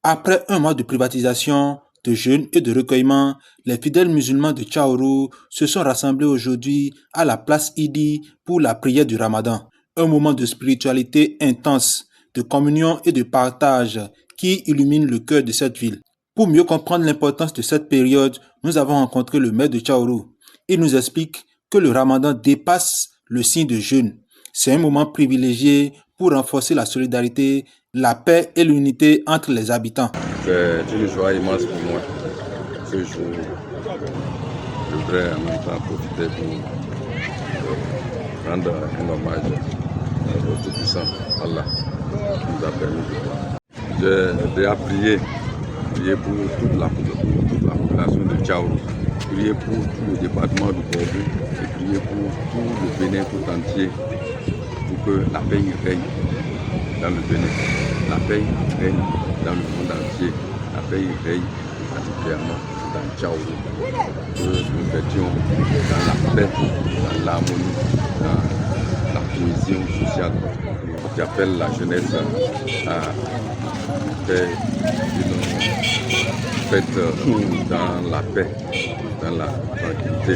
Après un mois de privatisation, de jeûne et de recueillement, les fidèles musulmans de Tchaourou se sont rassemblés aujourd'hui à la place Idi pour la prière du Ramadan. Un moment de spiritualité intense, de communion et de partage qui illumine le cœur de cette ville. Pour mieux comprendre l'importance de cette période, nous avons rencontré le maire de Tchaourou. Il nous explique que le Ramadan dépasse le signe de jeûne. C'est un moment privilégié pour renforcer la solidarité, la paix et l'unité entre les habitants. C'est une joie immense pour moi. Ce jour, je voudrais en même temps profiter pour rendre un hommage au Tout-Puissant, Allah, qui nous a permis de voir. J'ai déjà prié pour toute la population de Tchaourou, prié pour tout le département du Bordeaux et prié pour tout le Bénin tout entier, pour que la paix règne dans le Bénin, la paix règne dans le monde entier, la paix règne particulièrement dans Tchaourou, que nous fêtions dans la paix, dans l'harmonie, dans la cohésion sociale. J'appelle la jeunesse à faire une fête dans la paix, dans la tranquillité.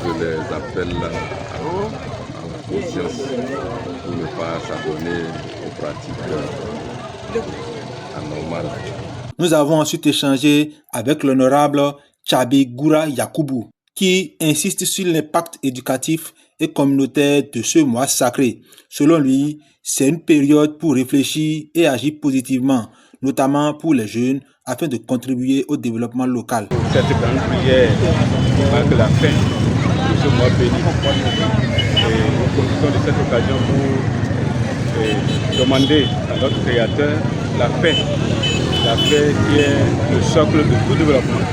Je les appelle à la conscience pour ne pas s'abonner aux pratiques anormales. Nous avons ensuite échangé avec l'honorable Tchabi Goura Yakoubou, qui insiste sur l'impact éducatif et communautaire de ce mois sacré. Selon lui, c'est une période pour réfléchir et agir positivement, notamment pour les jeunes, afin de contribuer au développement local. Cette grande prière marque la fin de ce mois béni. Et nous profitons de cette occasion pour demander à notre Créateur la paix qui est le socle de tout développement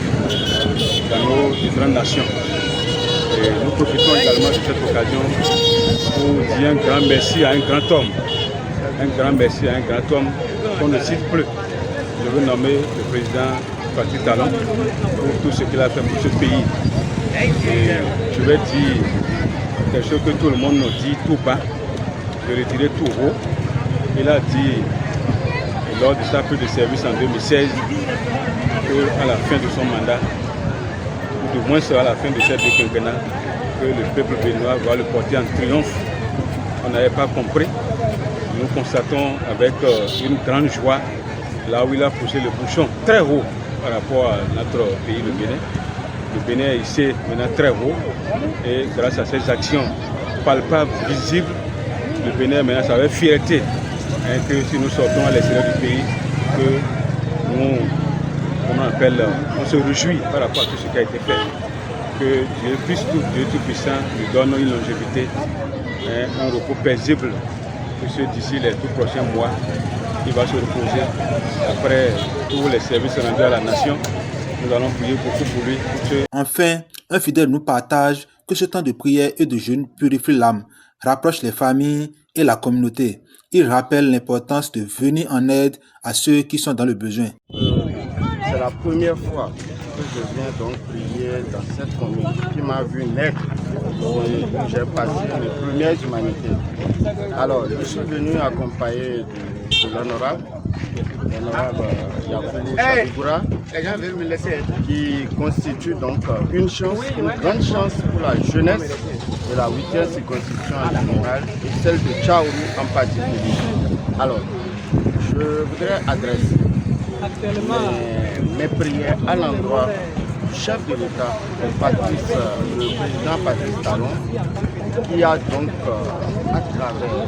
dans nos différentes nations. Et nous profitons également de cette occasion pour dire un grand merci à un grand homme. Un grand merci à un grand homme qu'on ne cite plus. Je veux nommer le président Patrick Talon pour tout ce qu'il a fait pour ce pays. Et je vais dire quelque chose que tout le monde nous dit tout bas, de retirer tout haut. Il a dit lors de sa prise de service en 2016 qu'à la fin de son mandat, ou du moins à la fin de cette quinquennat, que le peuple béninois va le porter en triomphe. On n'avait pas compris. Nous constatons avec une grande joie là où il a poussé le bouchon très haut par rapport à notre pays, le Bénin. Le Bénin est ici maintenant très haut et grâce à ces actions palpables, visibles, le Bénin maintenant ça va fierté que si nous sortons à l'extérieur du pays, que nous, on se réjouit par rapport à tout ce qui a été fait. Que Dieu Tout-Puissant lui donne une longévité, un repos paisible, que d'ici les tout prochains mois, il va se reposer. Après tous les services rendus à la nation, nous allons prier beaucoup pour lui. Enfin, un fidèle nous partage que ce temps de prière et de jeûne purifie l'âme, rapproche les familles et la communauté. Il rappelle l'importance de venir en aide à ceux qui sont dans le besoin. C'est la première fois que je viens donc prier dans cette commune qui m'a vu naître où j'ai passé les premières humanités. Alors, je suis venu accompagné de l'honorable Yakoubou Chabigoura, qui constitue donc une grande chance pour la jeunesse de la 8e circonscription en général et celle de Tchaourou en particulier. Alors, je voudrais adresser mes prières à l'endroit du chef de l'État, le président Patrick Talon, qui a donc, à travers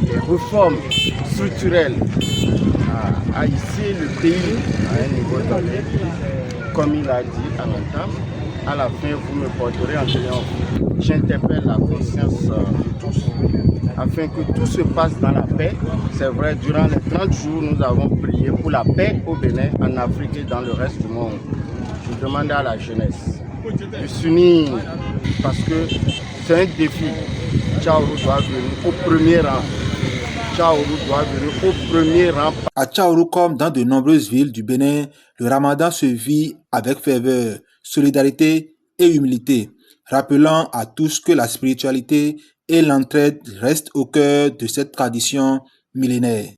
les réformes structurelles, a hissé le pays à un niveau donné. Comme il a dit à l'entame, à la fin vous me porterez en triomphe. J'interpelle la conscience de tous, afin que tout se passe dans la paix. C'est vrai, durant les 30 jours, nous avons prié pour la paix au Bénin, en Afrique et dans le reste du monde. Je demande à la jeunesse de s'unir parce que c'est un défi. Tchaourou doit venir au premier rang. Tchaourou doit venir au premier rang. À Tchaourou, comme dans de nombreuses villes du Bénin, le Ramadan se vit avec ferveur, solidarité et humilité, rappelant à tous que la spiritualité et l'entraide restent au cœur de cette tradition millénaire.